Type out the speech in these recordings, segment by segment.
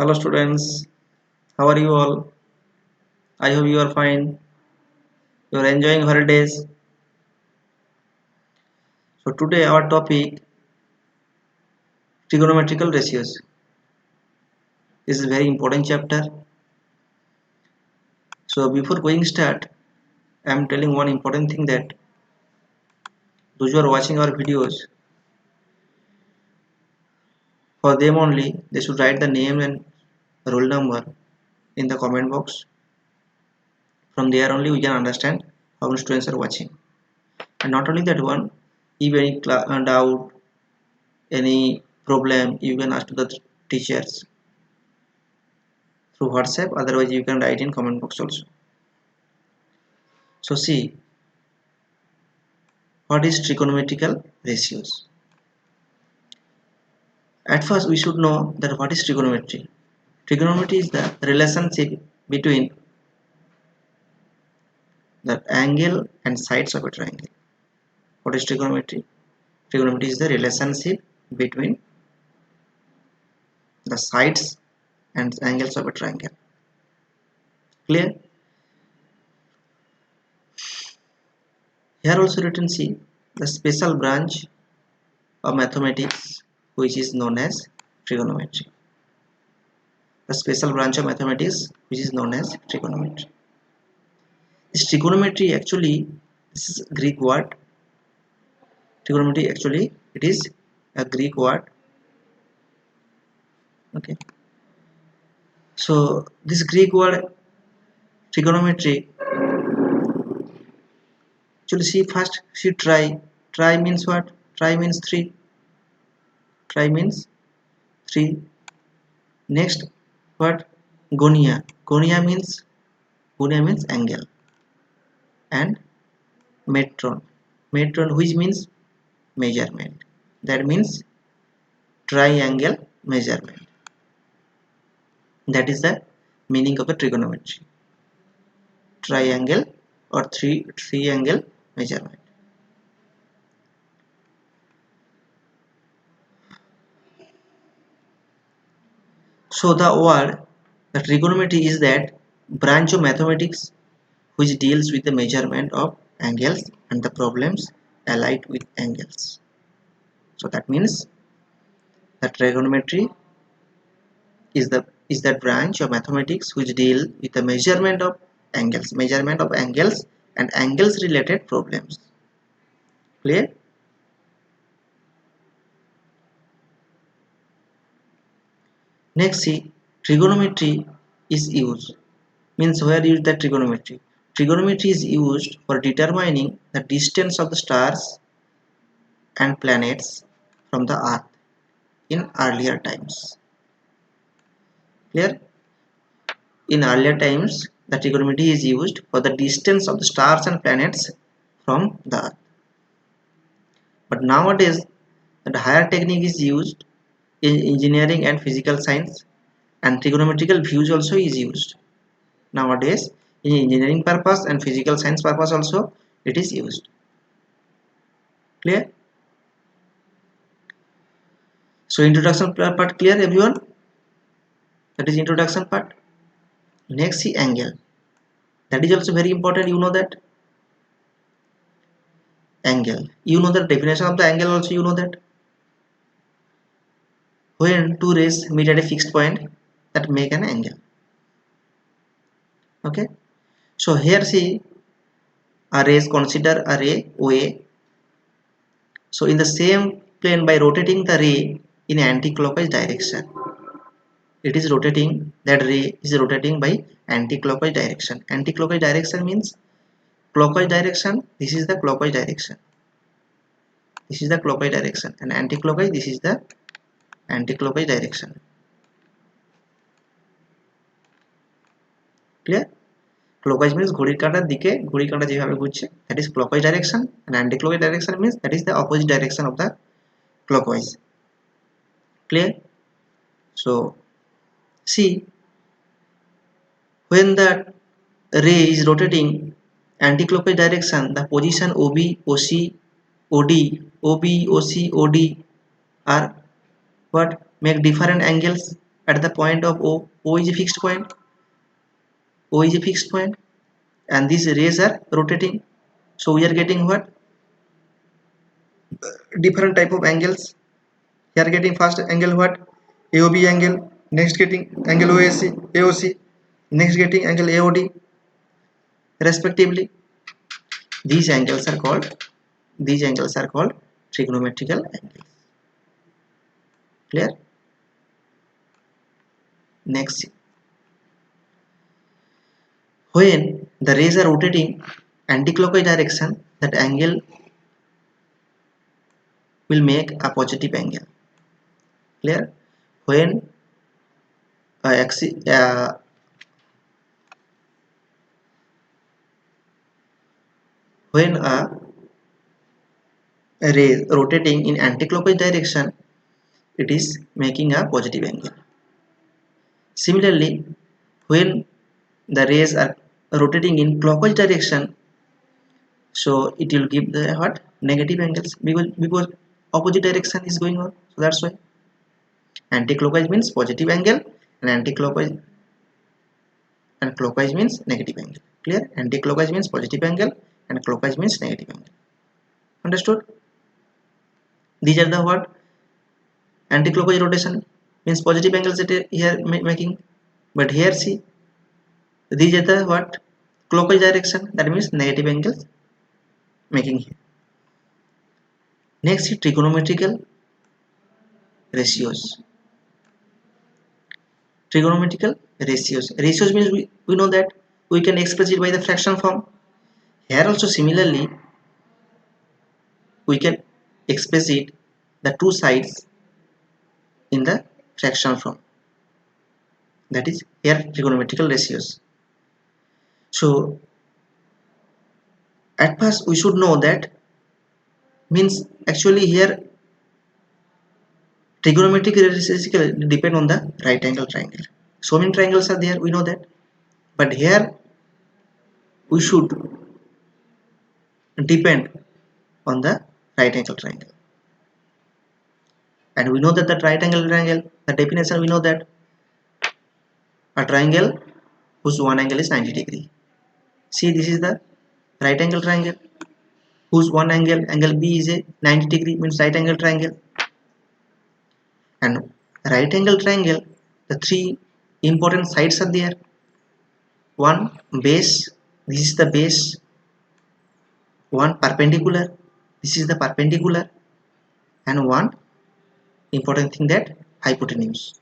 Hello students, how are you all? I hope you are fine. You are enjoying holidays. So today our topic trigonometrical ratios. This is a very important chapter. So before going start, I am telling one important thing that those who are watching our videos, for them only they should write the name and roll number in the comment box. From there only we can understand how many students are watching. And not only that one, if any doubt, any problem, you can ask to the teachers through WhatsApp. Otherwise, you can write in comment box also. So see, what is trigonometrical ratios? At first, we should know that what is trigonometry. Trigonometry is the relationship between the angle and sides of a triangle. What is trigonometry? Trigonometry is the relationship between the sides and angles of a triangle. Clear? Here also written see the special branch of mathematics which is known as trigonometry. The special branch of mathematics which is known as trigonometry. This trigonometry actually, this is a Greek word. Trigonometry actually it is a Greek word. Okay. So this Greek word trigonometry, actually see first see try. Try means what? Try means three. Try means three. Next what? Gonia. Gonia means angle. And metron. Metron which means measurement. That means triangle measurement. That is the meaning of a trigonometry. Triangle or triangle measurement. So the word the trigonometry is that branch of mathematics which deals with the measurement of angles and the problems allied with angles. So that means the trigonometry is that branch of mathematics which deal with the measurement of angles and angles related problems. Clear? Next see trigonometry is used means where use the trigonometry. Trigonometry is used for determining the distance of the stars and planets from the earth in earlier times. Clear? In earlier times the trigonometry is used for the distance of the stars and planets from the earth. But nowadays the higher technique is used in engineering and physical science, and trigonometrical views also is used. Nowadays in engineering purpose and physical science purpose also it is used. Clear? So introduction part clear everyone? That is introduction part. Next see angle. That is also very important, you know that. Angle. You know the definition of the angle also, you know that. When two rays meet at a fixed point that make an angle. Okay. So here see a rays, consider a ray OA. So in the same plane by rotating the ray in anti-clockwise direction. It is rotating, that ray is rotating by anti-clockwise direction. Anti-clockwise direction means clockwise direction, this is the clockwise direction. This is the clockwise direction, and anti-clockwise, this is the anti-clockwise direction. Clear? Clockwise means ঘড়ির কাঁটার দিকে ঘড়ির কাঁটা যেভাবে ঘুরছে, that is clockwise direction, and anti-clockwise direction means that is the opposite direction of the clockwise. Clear? So see, when the ray is rotating anti-clockwise direction, the position OB, OC, OD, OB, OC, OD are what make different angles. at the point of O. O is a fixed point. O is a fixed point, and these rays are rotating. So we are getting what? Different type of angles. We are getting first angle what? AOB angle. Next getting angle AOC. Next getting angle AOD, respectively. These angles are called trigonometrical angles. Clear? Next, when the rays are rotating anti-clockwise direction, that angle will make a positive angle. Clear? When axis when a ray rotating in anti-clockwise direction, it is making a positive angle. Similarly, when the rays are rotating in clockwise direction, so it will give the what? Negative angles, because opposite direction is going on. So that's why anti-clockwise means positive angle, and anti-clockwise and clockwise means negative angle. Clear? Anti-clockwise means positive angle and clockwise means negative angle. Understood? These are the what? Anti-clockwise rotation means positive angles that are here making, but here see, these are the what? Clockwise direction, that means negative angles making here. Next is trigonometrical ratios. Trigonometrical ratios. Ratios means we know that we can express it by the fraction form. Here also similarly we can express it the two sides in the fraction form. That is here trigonometrical ratios. So at first we should know that, means actually here trigonometric ratios depend on the right angle triangle. So many triangles are there, we know that, but here we should depend on the right angle triangle. And we know that the right angle triangle, the definition, we know that a triangle whose one angle is 90 degree. See, this is the right angle triangle whose one angle B is a 90 degree, means right angle triangle. And right angle triangle, the three important sides are there. One base, this is the base. One perpendicular, this is the perpendicular. And one important thing, that hypotenuse.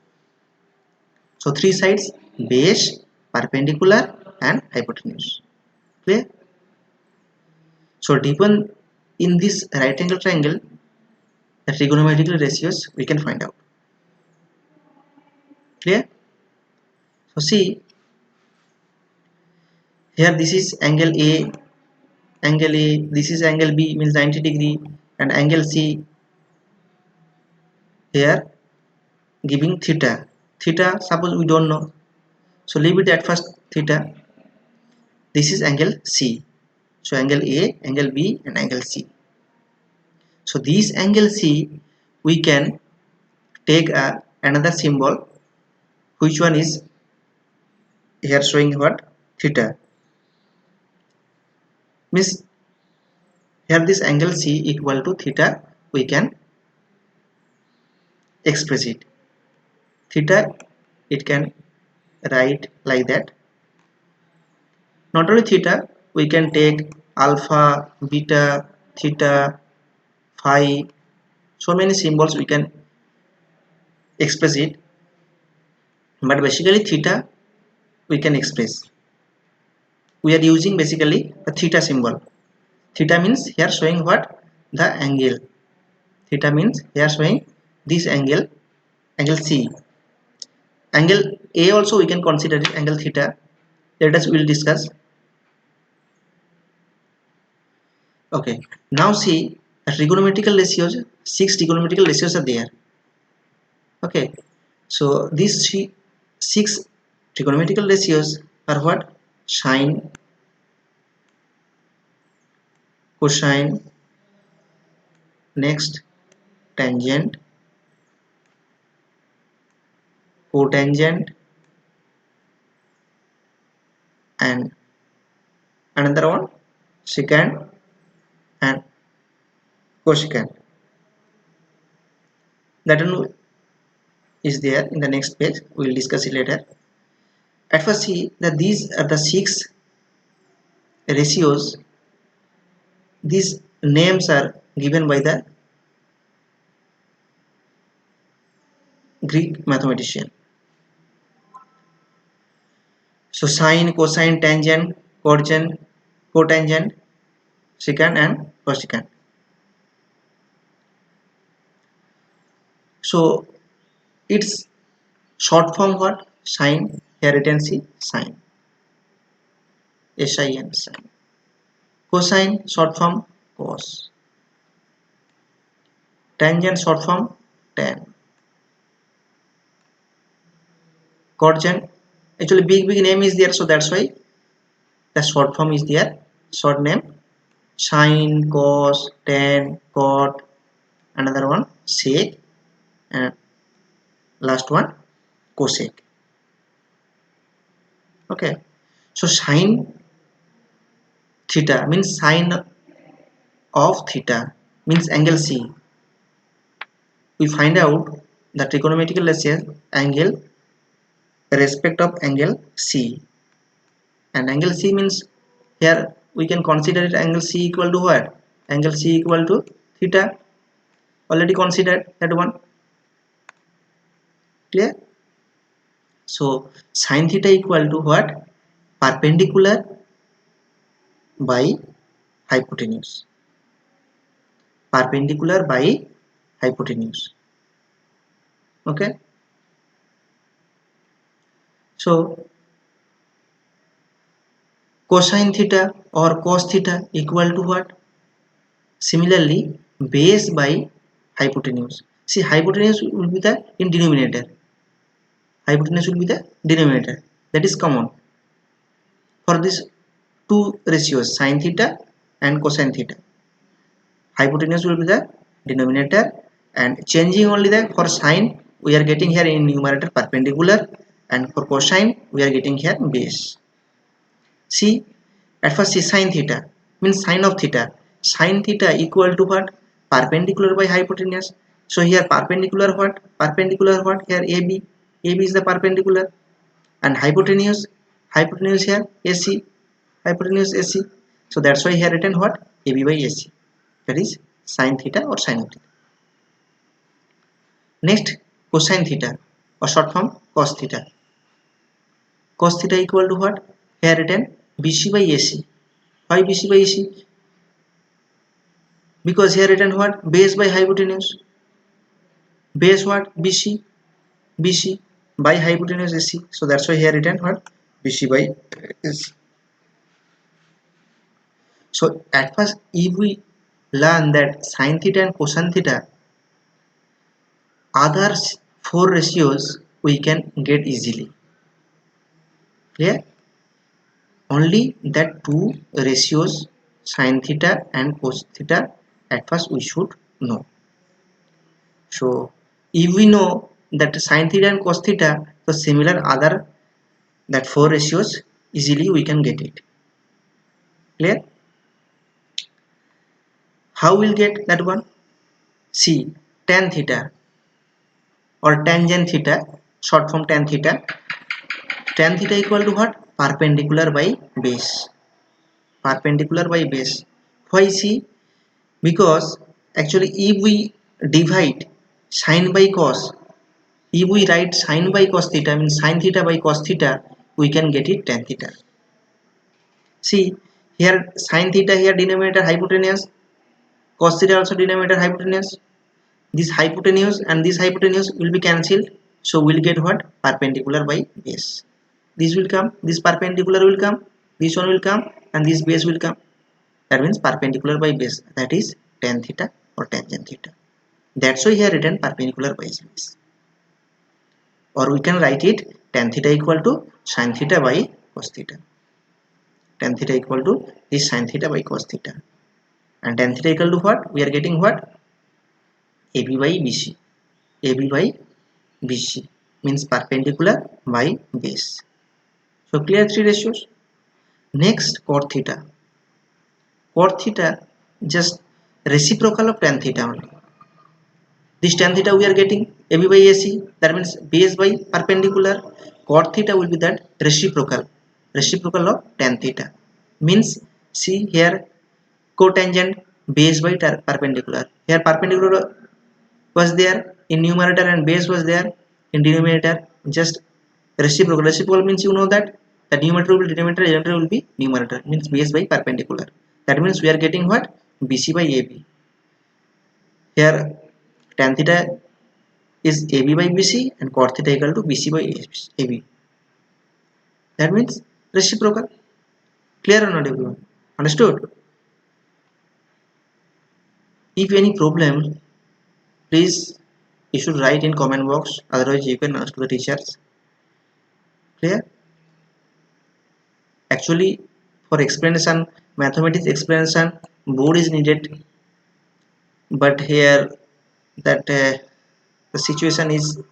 So three sides: base, perpendicular and hypotenuse. Clear? So depend in this right angle triangle, the trigonometrical ratios we can find out. Clear? So see, here this is angle A, this is angle B, means 90 degree, and angle C here giving theta. Theta, suppose we don't know, so leave it at first theta. This is angle C. So angle A, angle B and angle C. So this angle C, we can take another symbol, which one is here showing what? Theta. Means here this angle C equal to theta, we can express it. Theta, it can write like that. Not only theta, we can take alpha, beta, theta, phi. So many symbols we can express it. But basically theta we can express. We are using basically a theta symbol. Theta means here showing what? The angle. Theta means here showing this angle, angle C. Angle A also we can consider it angle theta. Let us will discuss. Okay. Now see the trigonometrical ratios. 6 trigonometrical ratios are there. Okay. So these 6 trigonometrical ratios are what? Sine, cosine, next tangent, cotangent, and another one secant and cosecant. That one is there in the next page. We will discuss it later. At first, see that these are the 6 ratios. These names are given by the Greek mathematician. So sine, cosine, tangent, cotangent, secant and cosecant. So its short form what? Sine. Here written see sine. SIN sine. Cosine short form cos. Tangent short form tan. Cotangent actually big name is there, so that's why the short form is there. Short name sine, cos, tan, cot. Another one sec, and last one cosec. Okay, so sine theta means sine of theta means angle C. We find out the trigonometric ratio angle respect of angle C, and angle C means here we can consider it angle C equal to what? Angle C equal to theta. Already considered that one. Clear? So sine theta equal to what? Perpendicular by hypotenuse. Perpendicular by hypotenuse. Okay. So cosine theta or cos theta equal to what? Similarly, base by hypotenuse. See, hypotenuse will be the in denominator. Hypotenuse will be the denominator. That is common for these two ratios, sine theta and cosine theta. Hypotenuse will be the denominator, and changing only the for sine we are getting here in numerator perpendicular, and for cosine we are getting here base. See, at first see sine theta means sine of theta. Sine theta equal to what? Perpendicular by hypotenuse. So here perpendicular what? Perpendicular what? Here AB. AB is the perpendicular, and hypotenuse here AC. Hypotenuse AC. So that's why here written what? AB by AC. That is sine theta or sine of theta. Next, cosine theta or short form cos theta. Cos theta equal to what? Here written BC by AC. Why BC by AC? Because here written what? Base by hypotenuse. Base what? BC. BC by hypotenuse AC. So that's why here written what? BC by AC. So at first, if we learn that sine theta and cosine theta, other 4 ratios we can get easily. Clear? Only that 2 ratios, sine theta and cos theta, at first we should know. So if we know that sine theta and cos theta, so similar other that 4 ratios easily we can get it. Clear? How we'll get that one? See, tan theta or tangent theta, short form tan theta. Tan theta equal to what? Perpendicular by base. Perpendicular by base. Why see? Because actually if we divide sine by cos, if we write sine by cos theta means sine theta by cos theta, we can get it tan theta. See, here sine theta, here denominator hypotenuse, cos theta also denominator hypotenuse. This hypotenuse and this hypotenuse will be cancelled, so we'll get what? Perpendicular by base. This will come, this perpendicular will come, this one will come, and this base will come. That means perpendicular by base, that is tan theta or tangent theta. That's why here written perpendicular by base. Or we can write it tan theta equal to sine theta by cos theta. Tan theta equal to this sine theta by cos theta. And tan theta equal to what? We are getting what? AB by BC. AB by BC. means perpendicular by base. So clear three ratios. Next, cot theta. Cot theta just reciprocal of tan theta only. This tan theta we are getting AB by AC, that means base by perpendicular. Cot theta will be that reciprocal of tan theta. Means see here cotangent base by perpendicular. Here perpendicular was there in numerator and base was there in denominator. Just reciprocal. Reciprocal means you know that the numerator will be denominator will be numerator. Means base by perpendicular. That means we are getting what? BC by AB. Here tan theta is AB by BC and cot theta equal to BC by AB. That means reciprocal. Clear or not everyone? Understood? If any problem, please you should write in comment box. Otherwise you can ask to the teachers. Clear? Actually, for explanation, mathematics explanation, board is needed. But here that the situation is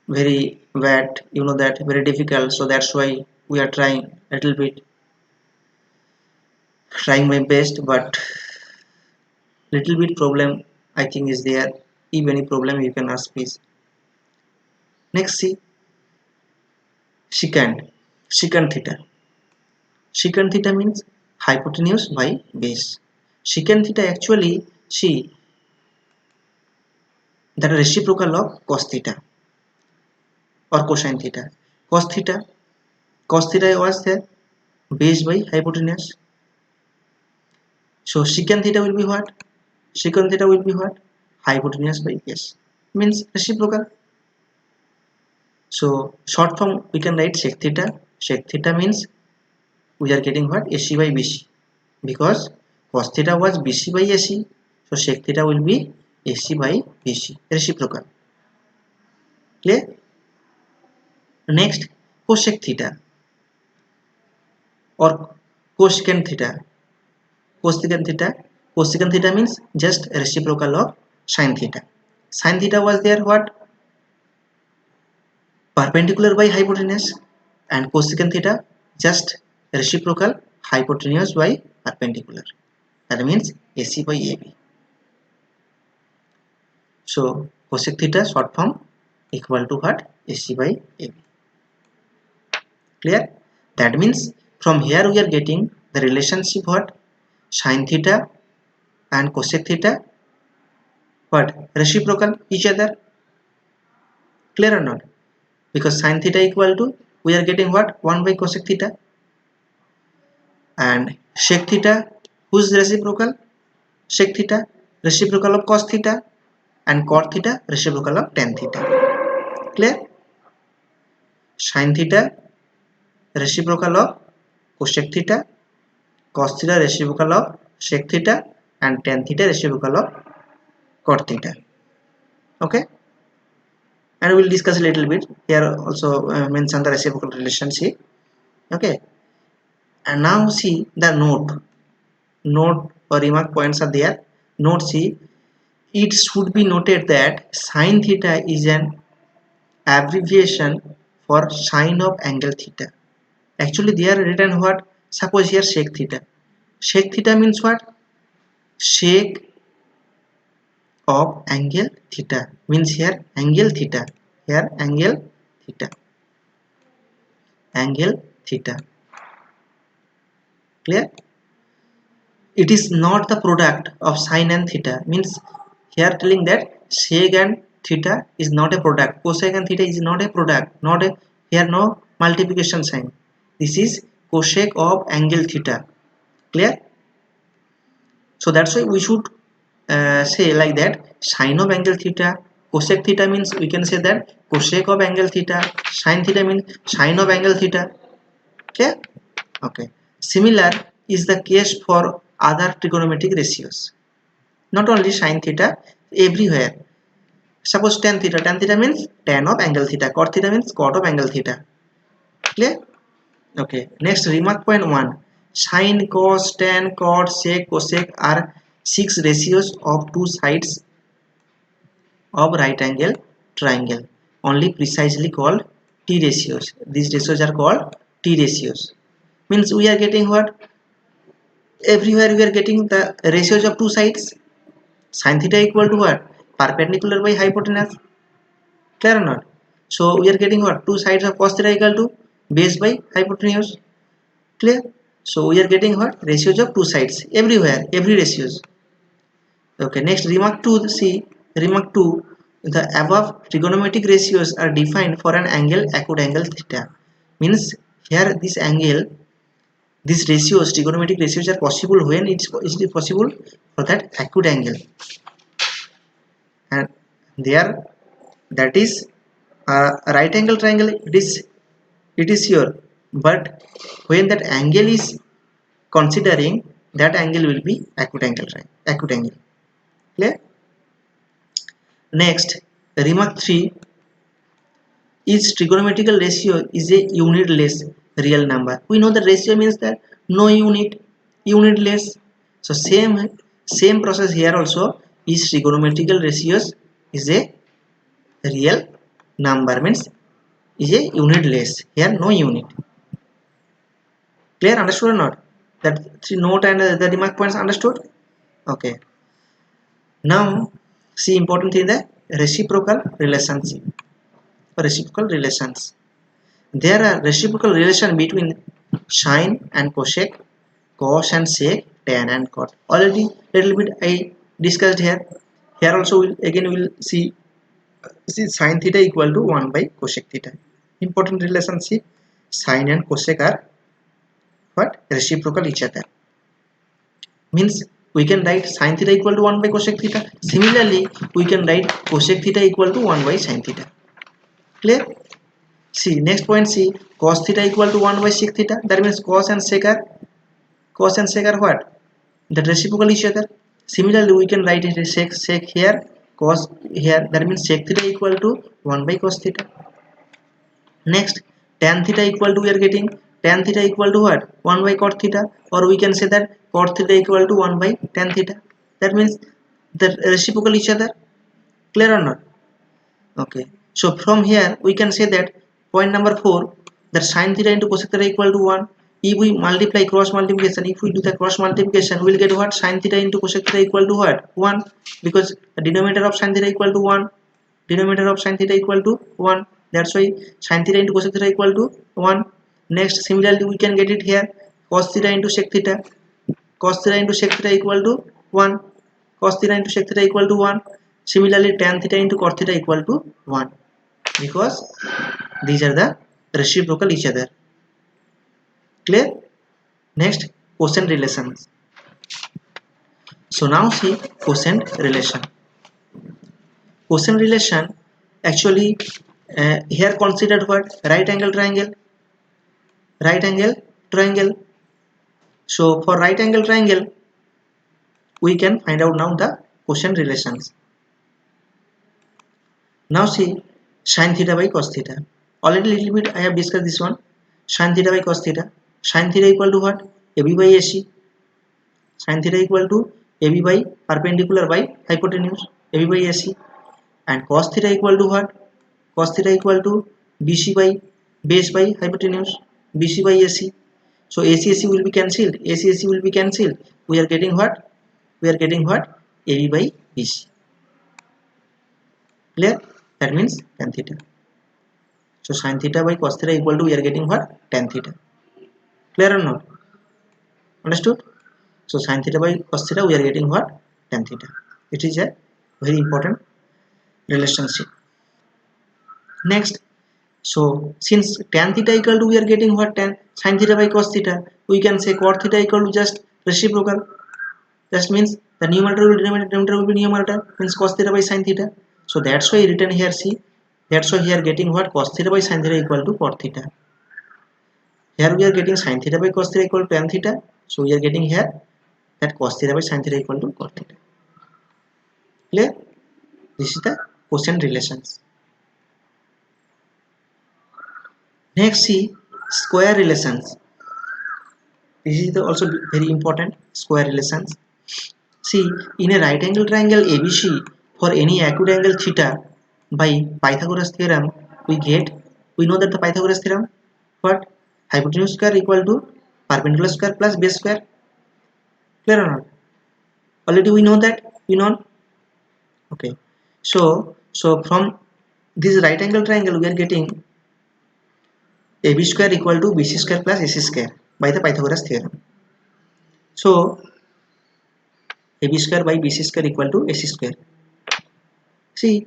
very bad, you know that very difficult. So that's why we are trying a little bit, trying my best, but little bit problem I think is there. If any problem you can ask please. Next see secant theta. Secant theta means hypotenuse by base. Secant theta actually see that reciprocal of cos theta or cosine theta. Cos theta was there base by hypotenuse. So secant theta will be what? Secant theta will be what? Hypotenuse by base. Means reciprocal. So short form we can write sec theta. Sec theta means we are getting what? AC by BC. Because cos theta was BC by AC. So sec theta will be AC by BC. Reciprocal. Clear? Next, cosec theta or cosecant theta. Cosecant theta means just reciprocal of sin theta. Sin theta was there what? Perpendicular by hypotenuse, and cosecant theta just reciprocal hypotenuse by perpendicular. That means AC by AB. So cosec theta short form equal to what? AC by AB. Clear? That means from here we are getting the relationship what? Sin theta and cosec theta what? Reciprocal each other. Clear or not? Because sin theta equal to we are getting what? 1 by cosec theta, and sec theta whose reciprocal? Sec theta reciprocal of cos theta, and cot theta reciprocal of tan theta. Clear? Sin theta reciprocal of cosec theta, cos theta reciprocal of sec theta, and tan theta reciprocal of cot theta. Okay, and we will discuss a little bit here also mention the reciprocal relationship. Okay, and now see the note or remark points are there. Note see, it should be noted that sin theta is an abbreviation for sine of angle theta. Actually they are written what? Suppose here sec theta. Sec theta means what? Sec of angle theta. Means here angle theta. Here angle theta. Angle theta. Clear? It is not the product of sine and theta. Means here telling that sec and theta is not a product. Cosec and theta is not a product. Not a, here no multiplication sign. This is cosec of angle theta. Clear? So that's why we should say like that sine of angle theta. Cosec theta means we can say that cosec of angle theta. Sin theta means sine of angle theta. Clear? Okay. Similar is the case for other trigonometric ratios. Not only sin theta, everywhere. Suppose tan theta means tan of angle theta. Cot theta means cot of angle theta. Clear? Okay. Next remark point 1. Sin, cos, tan, cot, sec, cosec are 6 ratios of two sides of right angle triangle. only precisely called T ratios. These ratios are called T ratios. Means we are getting what? Everywhere we are getting the ratios of two sides. Sin theta equal to what? Perpendicular by hypotenuse. Clear or not? So we are getting what? Two sides of cos theta equal to base by hypotenuse. Clear? So we are getting what? Ratios of two sides everywhere, every ratios. Okay, next remark 2. See, remark 2. The above trigonometric ratios are defined for an angle acute angle theta. Means here this angle, these ratios, trigonometric ratios are possible when it is possible for that acute angle, and there, that is right angle triangle. It is here, but when that angle is considering, that angle will be acute angle, right? Acute angle. Clear? Next, remark 3. Each trigonometrical ratio is a unitless real number. We know that ratio means that no unit, unitless. So same process here also. Each trigonometrical ratios is a real number, means is a unitless. Here no unit. Clear? Understood or not? That three note and the remark points understood? Okay. Now see important thing, the reciprocal relationship. Reciprocal relations. There are reciprocal relation between sine and cosec, cos and sec, tan and cot. Already little bit I discussed here. Here also we'll see sine theta equal to 1 by cosec theta. Important relationship. Sine and cosec are what? Reciprocal each other. Means we can write sine theta equal to 1 by cosec theta. Similarly, we can write cosec theta equal to 1 by sine theta. Clear? See, next point, see, cos theta equal to 1 by sec theta. That means cos and sec are what? That reciprocal each other. Similarly, we can write it as sec here, cos here. That means sec theta equal to 1 by cos theta. Next, tan theta equal to, we are getting tan theta equal to what? 1 by cot theta, or we can say that cot theta equal to 1 by tan theta. That means the reciprocal each other. Clear or not? Okay. So from here we can say that point number 4, that sin theta into cosec theta equal to 1. If we multiply cross multiplication, if we do the cross multiplication, we will get what? Sin theta into cosec theta equal to what? 1, because the denominator of sin theta equal to 1. Denominator of sin theta equal to 1. That's why sin theta into cosec theta equal to 1. Next, similarly we can get it here, cos theta into sec theta. Cos theta into sec theta equal to 1. Cos theta into sec theta equal to 1. Similarly, tan theta into cot theta equal to 1, because these are the reciprocal each other. Clear? Next, quotient relations. So now see quotient relation. Quotient relation actually here considered what? Right angle triangle. Right angle triangle. So for right angle triangle, we can find out now the quotient relations. Now see sin theta by cos theta. Already little bit I have discussed this one. Sin theta by cos theta. Sin theta equal to what? AB by AC. Sin theta equal to AB by perpendicular by hypotenuse. AB by AC. And cos theta equal to what? Cos theta equal to BC by base by hypotenuse. BC by AC. So AC will be cancelled. AC will be cancelled. We are getting what? We are getting what? AB by BC. Clear? That means tan theta. So sin theta by cos theta equal to, we are getting what? Tan theta. Clear or not? Understood? So sin theta by cos theta, we are getting what? Tan theta. It is a very important relationship. Next, so since tan theta equal to, we are getting what? Tan sin theta by cos theta, we can say cot theta equal to just reciprocal. Just means the numerator will be denominator will be numerator, means cos theta by sin theta. So that's why written here, see, that's why here getting what? Cos theta by sin theta equal to cot theta. Here we are getting sin theta by cos theta equal to tan theta. So we are getting here that cos theta by sin theta equal to cot theta. Clear? This is the quotient relations. Next, see square relations. This is also very important, square relations. See, in a right angle triangle ABC, for any acute angle theta, by Pythagoras theorem, we know that the Pythagoras theorem, what? Hypotenuse square equal to perpendicular square plus base square. Clear or not? Already we know that. We know. Okay. So from this right angle triangle, we are getting AB square equal to BC square plus AC square by the Pythagoras theorem. So AB square by BC square equal to AC square. See,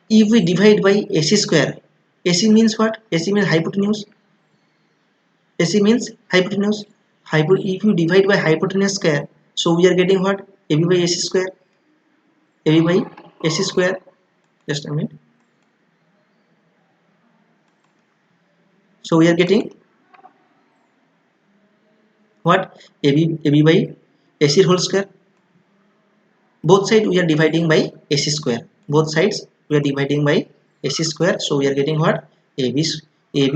if we divide by AC square, AC means what? AC means hypotenuse. AC means hypotenuse. If you divide by hypotenuse square, so we are getting what? AB by AC square. AB by AC square. Just a minute. So we are getting what? AB by AC whole square. Both sides we are dividing by AC square. Both sides we are dividing by AC square. So we are getting what? AB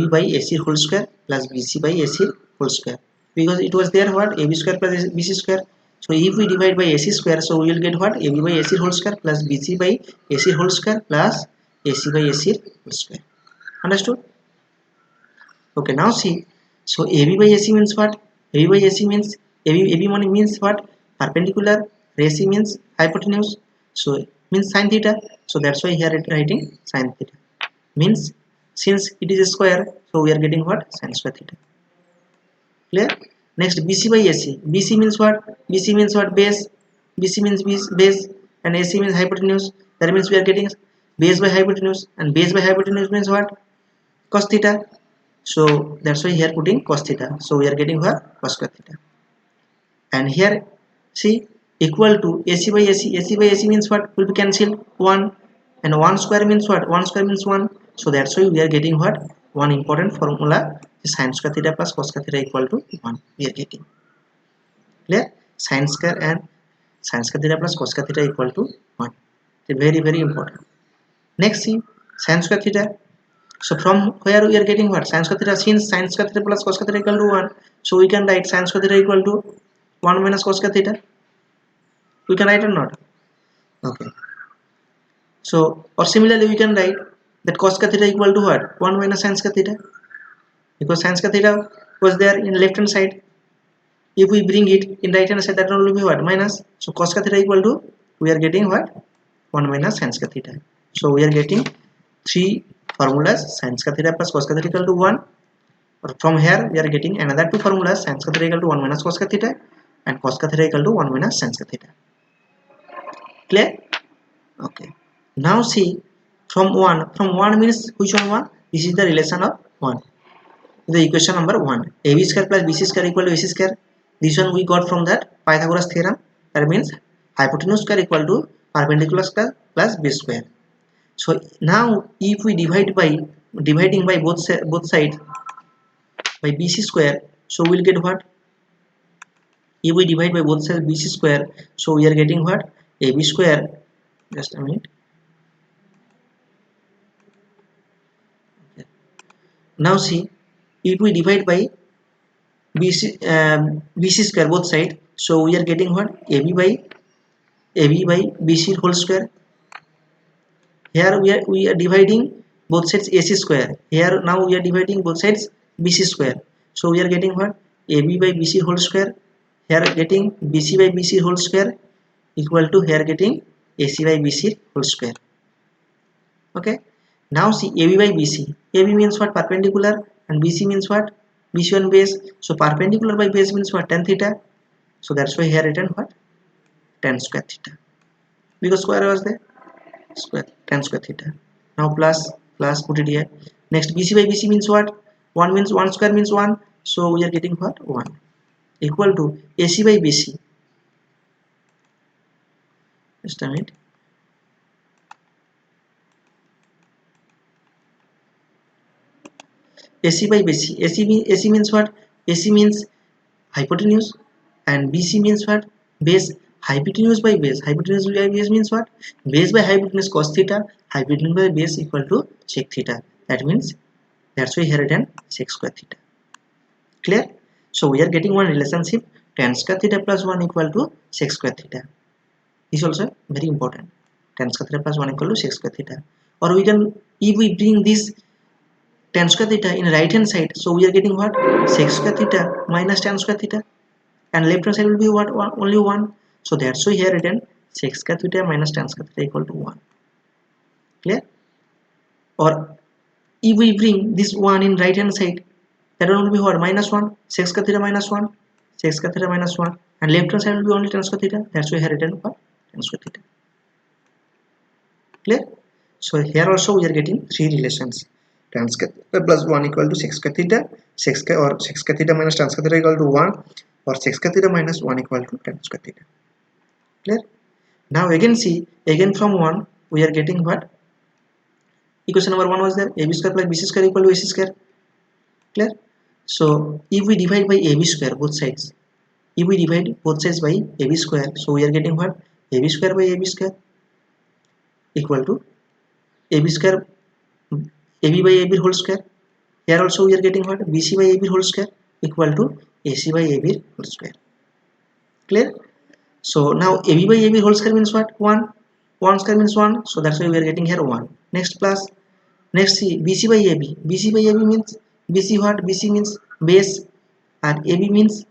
by AC whole square plus BC by AC whole square. Because it was there what? AB square plus BC square. So if we divide by AC square, so we will get what? AB by AC whole square plus BC by AC whole square plus AC by AC whole square. Understood? Okay, now see. So AB by AC means what? AB by AC means AB money means what? Perpendicular. AC means hypotenuse. So means sin theta. So that's why here it writing sin theta. Means since it is a square, so we are getting what? Sin square theta. Clear? Next BC by AC. BC means what? BC means what? Base. BC means base and AC means hypotenuse. That means we are getting base by hypotenuse, and base by hypotenuse means what? Cos theta. So that's why here putting cos theta. So we are getting what? Cos square theta. And here see, equal to AC by AC. AC by AC means what? Will be cancelled 1, and 1 square means what? 1 square means 1. So that's why we are getting what? One important formula is sin square theta plus cos square theta equal to 1. We are getting. Clear? Sin square and sin square theta plus cos square theta equal to 1. It's very important. Next see, sin square theta. So from where we are getting what? Sin square theta. Since sin square theta plus cos square theta equal to 1, so we can write sin square theta equal to 1 minus cos square theta. We can write or not? Okay. So or similarly we can write that cos square theta equal to what? 1 minus sin square theta. Because sin square theta was there in left hand side. If we bring it in right hand side, that will be what? Minus. So cos square theta equal to, we are getting what? 1 minus sin square theta. So we are getting three formulas: sin square theta plus cos square theta equal to 1. From here we are getting another two formulas: sin square theta equal to 1 minus cos square theta and cos square theta equal to 1 minus sin square theta. Clear? Okay. Now see, from 1 means which one? This is the relation of 1. The equation number 1. AB square plus BC square equal to AC square. This one we got from that Pythagoras theorem. That means hypotenuse square equal to perpendicular square plus base square. So now if we dividing by both sides by BC square, so we'll get what? If we divide by both sides BC square, so we are getting what? AB square. Just a minute. Okay. Now see, if we divide by BC square both side, so we are getting what? AB by BC whole square. Here we are dividing both sides AC square. Here now we are dividing both sides BC square. So we are getting what? AB by BC whole square. Here getting BC by BC whole square equal to here getting AC by BC whole square. Okay. Now see, AB by BC. AB means what? Perpendicular, and BC means what? BC1 base. So perpendicular by base means what? Tan theta. So that's why here written what? Tan square theta. Because square was there. Square, tan square theta. Now plus put it here. Next BC by BC means what? 1 means 1 square means 1. So we are getting what? 1 equal to AC by BC. Just a minute. AC by BC. AC means what? AC means hypotenuse, and BC means what? Base. Hypotenuse by base. Hypotenuse by base means what? Base by hypotenuse cos theta. Hypotenuse by base equal to sec theta. That means that's why here written sec square theta. Clear? So we are getting one relationship: tan square theta plus 1 equal to sec square theta. This is also very important. Tan square theta plus 1 equal to sec square theta. or we can, if we bring this tan square theta in right hand side, so we are getting what, sec square theta minus tan square theta, and left hand side will be what, only 1. So that's why here written sec square theta minus tan square theta equal to 1. Clear? Or if we bring this 1 in right hand side, that one will be what, minus 1, sec square theta minus 1, sec square theta minus 1, and left hand side will be only tan square theta. That's why here written what, tan square theta. Clear? So here also we are getting three relations: tan square theta plus 1 equal to sec square theta, sec square theta minus tan square theta equal to 1, or sec square theta minus 1 equal to tan square theta. Clear? Now again see, again from 1 we are getting what, equation number 1 was there, ab square plus bc square equal to ac square. Clear? So if we divide by ab square both sides, if we divide both sides by ab square, so we are getting what, ab square by ab square equal to ab square, ab by ab whole square. Here also we are getting what, bc by ab whole square equal to ac by ab whole square. Clear? So now ab by ab whole square means what, 1, 1 square means 1, so that's why we are getting here 1. Next plus, next see, bc by ab, bc by ab means, bc what, bc means base, and ab means,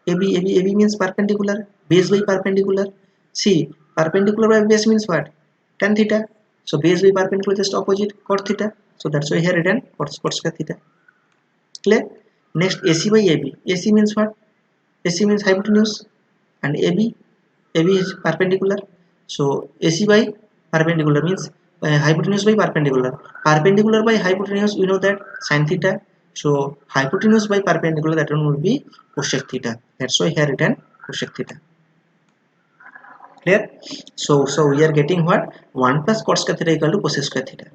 ab means perpendicular, base by perpendicular. See, perpendicular by base means what, tan theta, so base by perpendicular just opposite, cot theta, so that's why here written cot square theta. Clear? Next ac by ab, ac means what, ac means hypotenuse, and ab is perpendicular, so ac by perpendicular means hypotenuse by perpendicular, perpendicular by hypotenuse we know that sin theta, so hypotenuse by perpendicular, that one will be cosec theta, that's why here written cosec theta. Clear? So we are getting what, 1 plus cot square theta equal to cosec square theta.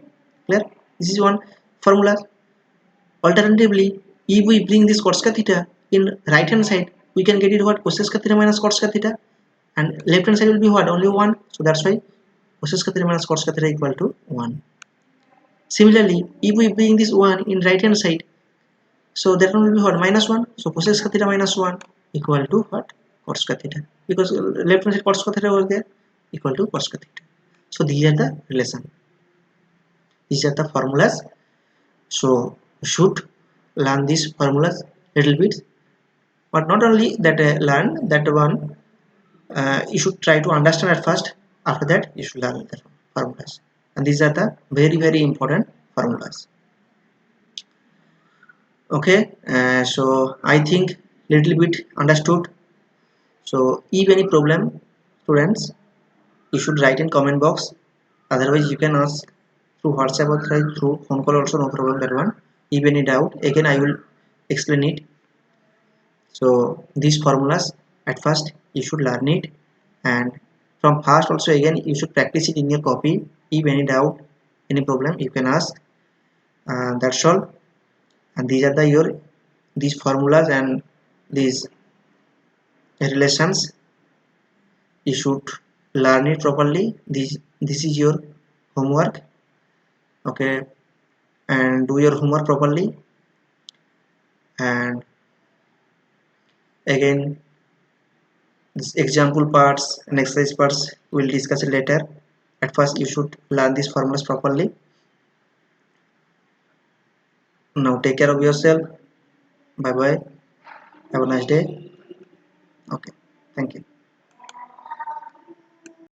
Clear? This is one formula. Alternatively, if we bring this cot square theta in right hand side, we can get it what, cosec square theta minus cot square theta, and left hand side will be what, only 1, so that's why cosec square theta minus cot square theta equal to 1. Similarly, if we bring this 1 in right hand side, so that one will be what, minus 1, so cosec square theta minus 1 equal to what, cot square theta, because left hand side cot square theta was there, equal to cot square theta. So these are the relation, these are the formulas. So you should learn these formulas little bit, but not only that learn that one, you should try to understand at first, after that you should learn the formulas, and these are the very important formulas. Okay, so I think little bit understood. So if any problem, students, you should write in comment box, otherwise you can ask through WhatsApp or through phone call also, no problem that one. If any doubt, again I will explain it. So these formulas at first you should learn it, and from past also again you should practice it in your copy. If any doubt, any problem, you can ask, that's all. And these are the your, these formulas and these relations, you should learn it properly. This is your homework. Okay, and do your homework properly. And again, this example parts and exercise parts we'll discuss it later. At first you should learn these formulas properly. Now take care of yourself. Bye bye, have a nice day. Okay, thank you.